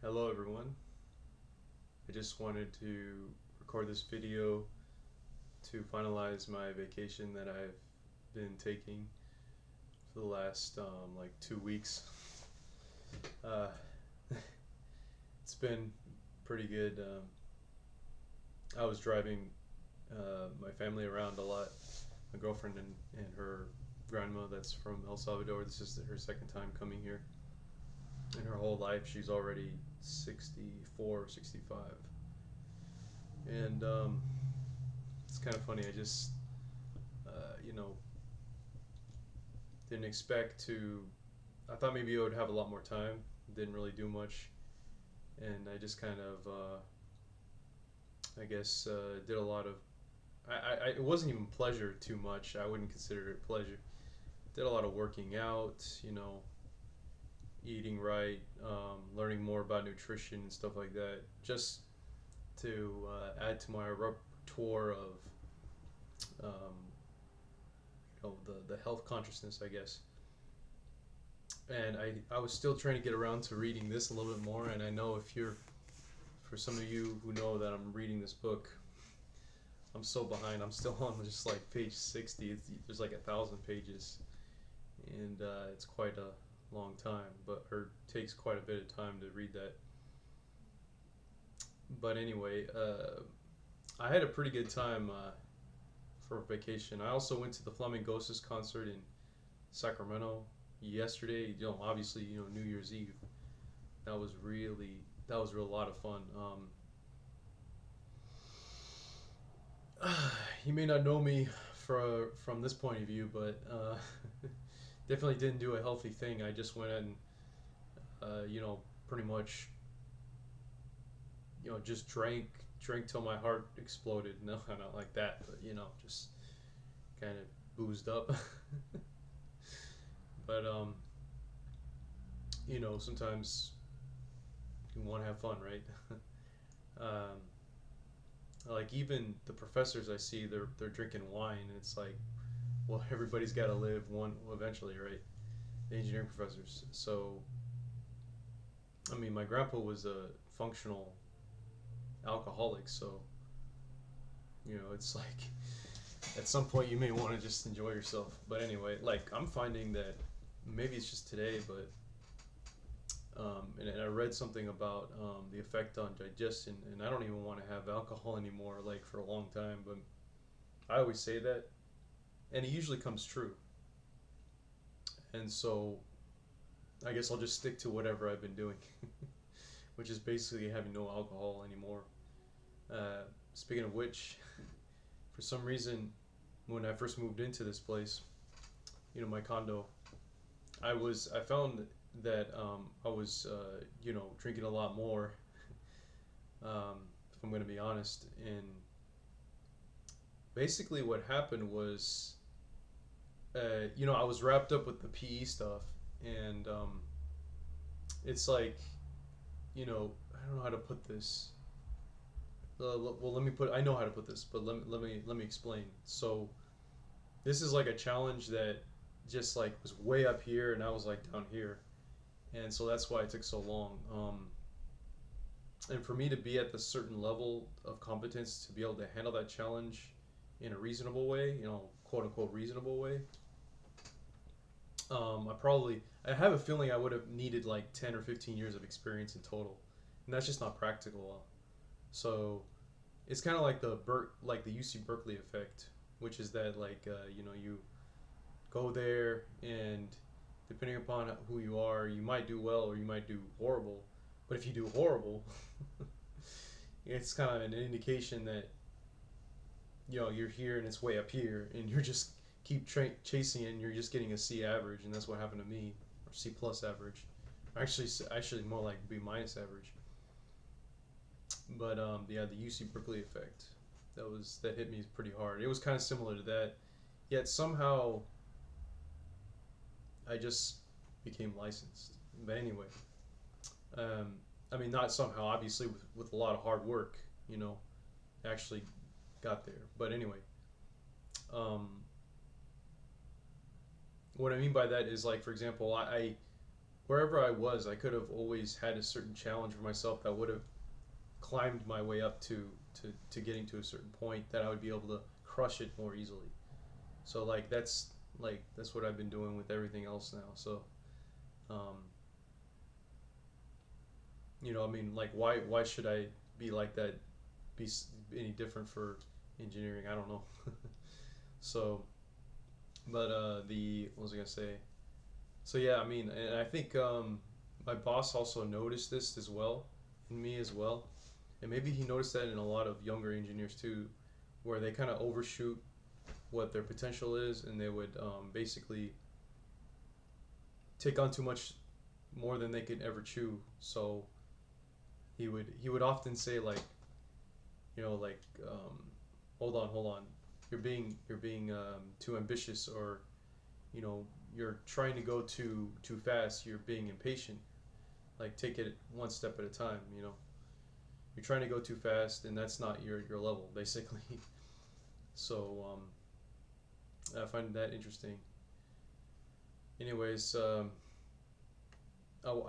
Hello everyone. I just wanted to record this video to finalize my vacation that I've been taking for the last like 2 weeks. Uh, it's been pretty good. I was driving my family around a lot. My girlfriend and her grandma that's from El Salvador. This is her second time coming here. In her whole life, she's already 64, 65. And it's kind of funny. I just, you know, didn't expect to. I thought maybe I would have a lot more time. Didn't really do much, and I just kind of, I guess, did a lot of. It wasn't even pleasure too much. I wouldn't consider it pleasure. Did a lot of working out. Eating right, learning more about nutrition and stuff like that. Just to add to my repertoire of um, the health consciousness, I guess. And I was still trying to get around to reading this a little bit more. And I know for some of you who know that I'm reading this book, I'm so behind. I'm still on just like page 60. There's like 1,000 pages, and it's quite a long time, or takes quite a bit of time to read that. But anyway, I had a pretty good time for vacation. I also went to the Flamingosas concert in Sacramento yesterday. Obviously, New Year's Eve. That was a lot of fun. You may not know me from this point of view, but definitely didn't do a healthy thing. I just went and pretty much just drank till my heart exploded. No, not like that, but just kind of boozed up. But sometimes you want to have fun, right? um, like even the professors I see, they're drinking wine, and it's like, well, everybody's got to live one eventually, right? The engineering professors. So, I mean, my grandpa was a functional alcoholic, so it's like at some point you may want to just enjoy yourself. But anyway, like I'm finding that maybe it's just today, but and I read something about the effect on digestion, and I don't even want to have alcohol anymore, like for a long time. But I always say that, and it usually comes true. And so I guess I'll just stick to whatever I've been doing, which is basically having no alcohol anymore. Speaking of which, for some reason, when I first moved into this place, my condo, I found that I was drinking a lot more. If I'm going to be honest, and basically what happened was, I was wrapped up with the PE stuff, and it's like, I don't know how to put this. Well, let me put. I know how to put this, but let me explain. So this is like a challenge that just like was way up here, and I was like down here, and so that's why it took so long. And for me to be at the certain level of competence to be able to handle that challenge in a reasonable way, quote unquote reasonable way, I have a feeling I would have needed like 10 or 15 years of experience in total, and that's just not practical. So it's kind of like the UC Berkeley effect, which is that like you go there, and depending upon who you are, you might do well or you might do horrible. But if you do horrible, it's kind of an indication that you're here and it's way up here, and you're just keep chasing it, and you're just getting a C average, and that's what happened to me, or C plus average, actually more like B minus average. But yeah, the UC Berkeley effect, that hit me pretty hard. It was kind of similar to that, yet somehow I just became licensed. But anyway, um, I mean, not somehow, obviously, with a lot of hard work, you know, actually got there. But anyway, um, what I mean by that is, like, for example, I wherever I was, I could have always had a certain challenge for myself that would have climbed my way up to getting to a certain point that I would be able to crush it more easily. So that's what I've been doing with everything else now. So um, I mean, like why should I be like that? Be any different for engineering? I don't know. So, but the what was I gonna say? So yeah, I mean, and I think my boss also noticed this as well in me as well, and maybe he noticed that in a lot of younger engineers too, where they kind of overshoot what their potential is, and they would basically take on too much more than they could ever chew. So he would often say like, like, hold on, you're being too ambitious, or you're trying to go too fast. You're being impatient. Like, take it one step at a time. You're trying to go too fast, and that's not your level, basically. So I find that interesting. Anyways, I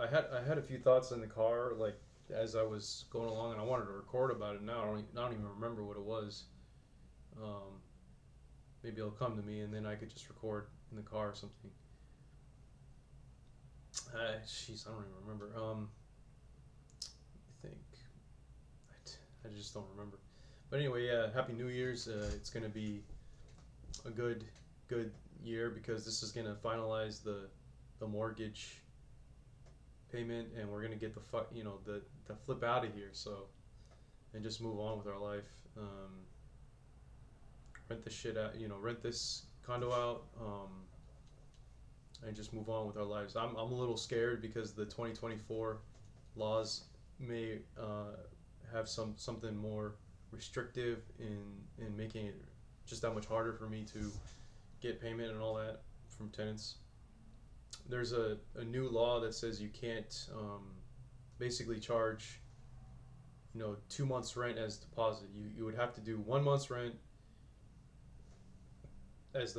had a few thoughts in the car, like as I was going along, and I wanted to record about it. Now I don't even remember what it was. Um, Maybe it'll come to me, and then I could just record in the car or something. Jeez, I don't even remember. I think I just don't remember. But anyway, yeah. Happy New Year's. It's gonna be a good year, because this is gonna finalize the mortgage payment, and we're gonna get the flip out of here. So, and just move on with our life. Rent this shit out. Rent this condo out. And just move on with our lives. I'm a little scared because the 2024 laws may have something more restrictive in making it just that much harder for me to get payment and all that from tenants. There's a new law that says you can't basically charge 2 months rent as deposit. You would have to do 1 month's rent as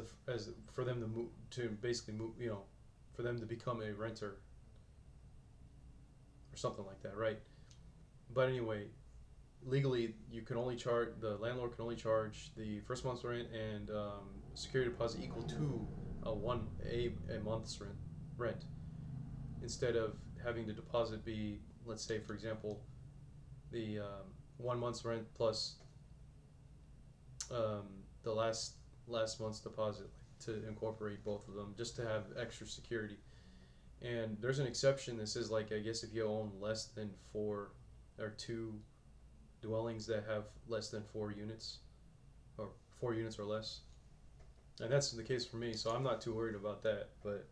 for them to move, to basically move, for them to become a renter or something like that, right? But anyway, legally you can only charge the landlord can only charge the first month's rent and security deposit equal to a month's rent, instead of having the deposit be, let's say for example, the 1 month's rent plus um, the last month's deposit, like, to incorporate both of them just to have extra security. And there's an exception that says, like, I guess if you own less than four or two dwellings that have less than 4 units, or 4 units or less, and that's the case for me. So I'm not too worried about that, but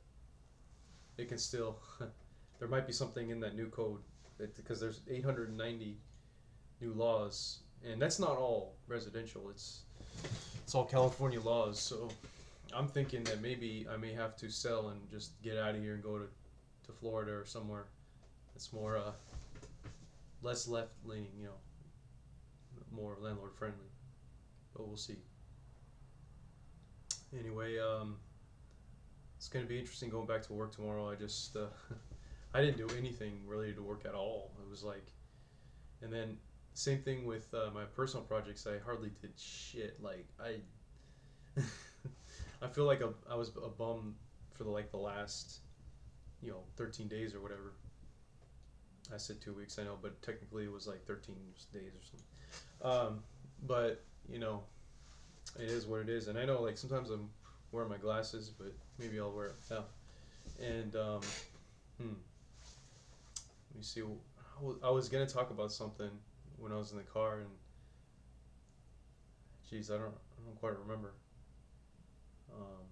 it can still there might be something in that new code, because there's 890 new laws, and that's not all residential. It's all California laws. So I'm thinking that maybe I may have to sell and just get out of here and go to Florida or somewhere that's more less left leaning, more landlord friendly. But we'll see. Anyway, it's gonna be interesting going back to work tomorrow. I just I didn't do anything related to work at all. It was like, and then same thing with my personal projects. I hardly did shit. Like I feel like I was a bum for the last 13 days or whatever. I said 2 weeks, I know, but technically it was like 13 days or something. But it is what it is, and I know, like, sometimes I'm wearing my glasses, but maybe I'll wear it now. And let me see. I was gonna talk about something when I was in the car, and geez, I don't quite remember. Um,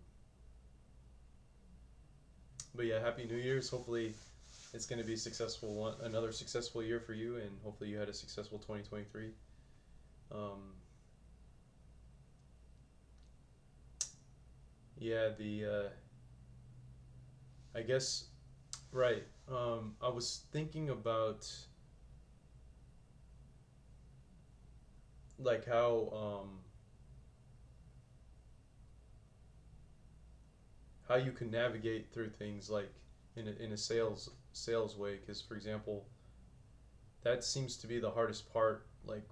but yeah, Happy New Year's. Hopefully, it's gonna be another successful year for you, and hopefully you had a successful 2023. Um, yeah, I guess, right. I was thinking about, like, how you can navigate through things, like in a sales way. Because for example, that seems to be the hardest part. Like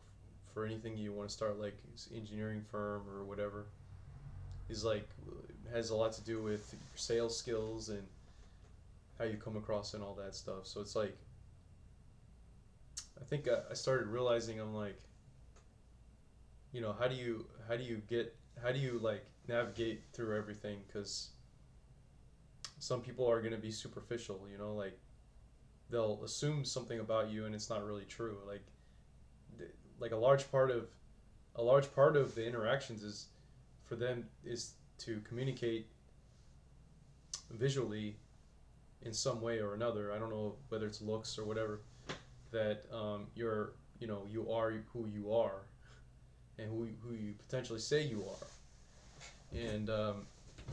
for anything you want to start, like engineering firm or whatever, is like has a lot to do with your sales skills and how you come across and all that stuff. So it's like I think I started realizing I'm like, how do you like navigate through everything? Because some people are going to be superficial, like they'll assume something about you and it's not really true. Like a large part of the interactions is for them is to communicate visually in some way or another. I don't know whether it's looks or whatever, that you are who you are and who you potentially say you are. And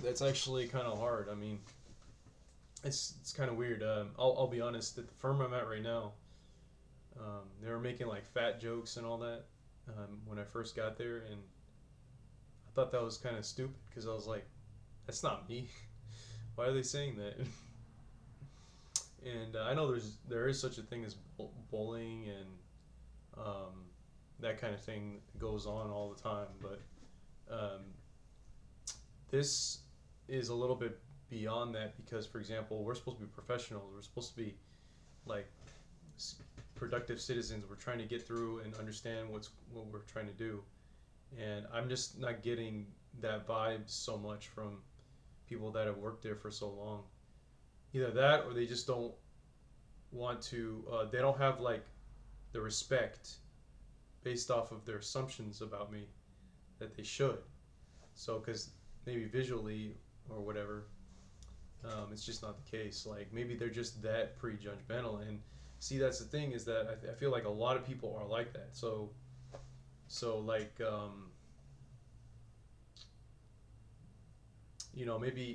that's actually kind of hard. I mean, it's kind of weird. I'll be honest. At the firm I'm at right now, they were making like fat jokes and all that when I first got there, and I thought that was kind of stupid because I was like, "That's not me. Why are they saying that?" And I know there is such a thing as bullying and um, that kind of thing goes on all the time, but um, this is a little bit beyond that because, for example, we're supposed to be professionals. We're supposed to be like productive citizens. We're trying to get through and understand what we're trying to do, and I'm just not getting that vibe so much from people that have worked there for so long. Either that, or they just don't want to. They don't have like the respect based off of their assumptions about me that they should. So, because maybe visually or whatever, it's just not the case. Like maybe they're just that prejudgmental. And see, that's the thing is that I feel like a lot of people are like that. So like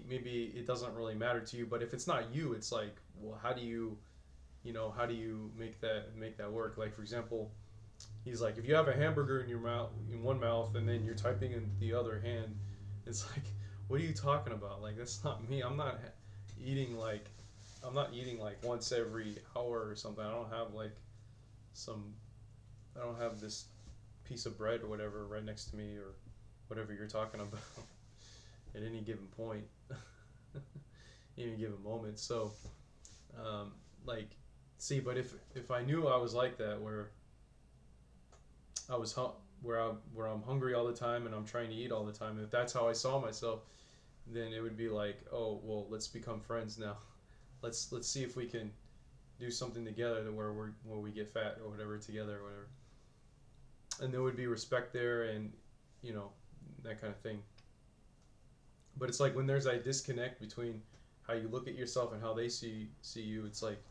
maybe it doesn't really matter to you, but if it's not you, it's like, well, how do you make that work? Like for example, he's like, if you have a hamburger in your mouth in one mouth and then you're typing in the other hand, it's like, what are you talking about? Like that's not me. Eating like I'm not eating like once every hour or something. Some I don't have this piece of bread or whatever right next to me or whatever you're talking about at any given point, any given moment. So like see, but if I knew I was like that where I was where I'm hungry all the time and I'm trying to eat all the time. If that's how I saw myself, then it would be like, oh well, let's become friends now. Let's see if we can do something together where we get fat or whatever together or whatever. And there would be respect there and you know that kind of thing. But it's like when there's a disconnect between how you look at yourself and how they see you, it's like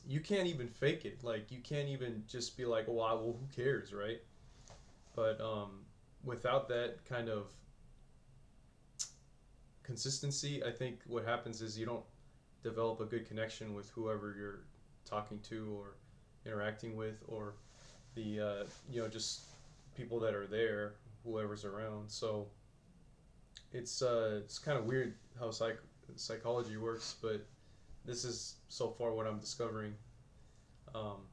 you can't even fake it. Like you can't even just be like, oh, well, who cares, right? But without that kind of consistency, I think what happens is you don't develop a good connection with whoever you're talking to or interacting with, or the just people that are there, whoever's around. So it's kind of weird how psychology works, but this is so far what I'm discovering. Um,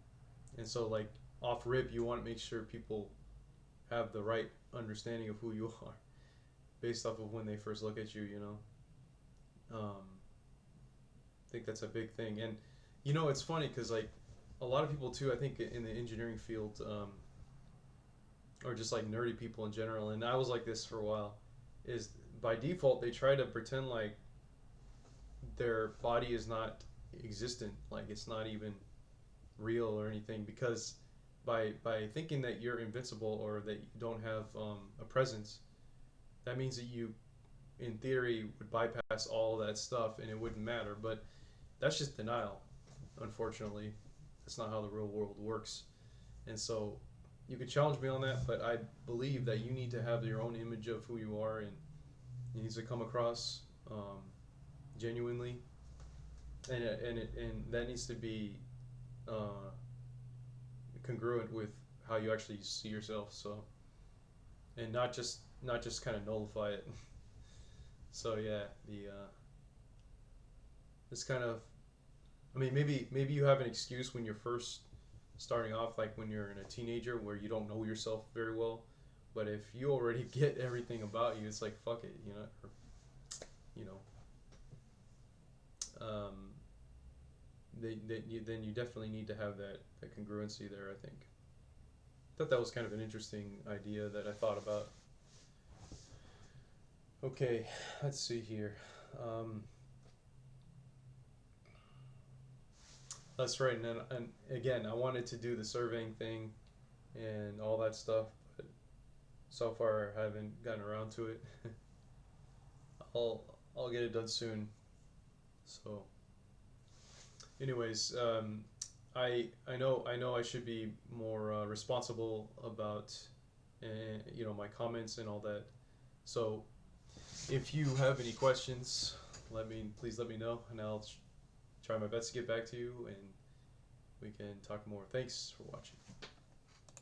and so like off rip, you want to make sure people have the right understanding of who you are based off of when they first look at you. I think that's a big thing, and it's funny because like a lot of people too. I think in the engineering field, or just like nerdy people in general, and I was like this for a while, is by default they try to pretend like their body is not existent, like it's not even real or anything, because by thinking that you're invincible or that you don't have a presence, that means that you in theory would bypass all that stuff and it wouldn't matter. But that's just denial, unfortunately. That's not how the real world works. And so you could challenge me on that, but I believe that you need to have your own image of who you are, and it needs to come across genuinely, and that needs to be uh, congruent with how you actually see yourself. So, and not just kind of nullify it. So yeah, this kind of, I mean, maybe you have an excuse when you're first starting off, like when you're in a teenager where you don't know yourself very well. But if you already get everything about you, it's like fuck it, you know, or, you know. Um, then you definitely need to have that congruency there. I think. Thought that was kind of an interesting idea that I thought about. Okay, let's see here. Um, that's right, and again, I wanted to do the surveying thing and all that stuff, but so far I haven't gotten around to it. I'll I'll get it done soon. So, anyways, I know I should be more responsible about my comments and all that. So if you have any questions, please let me know, and I'll try my best to get back to you, and we can talk more. Thanks for watching.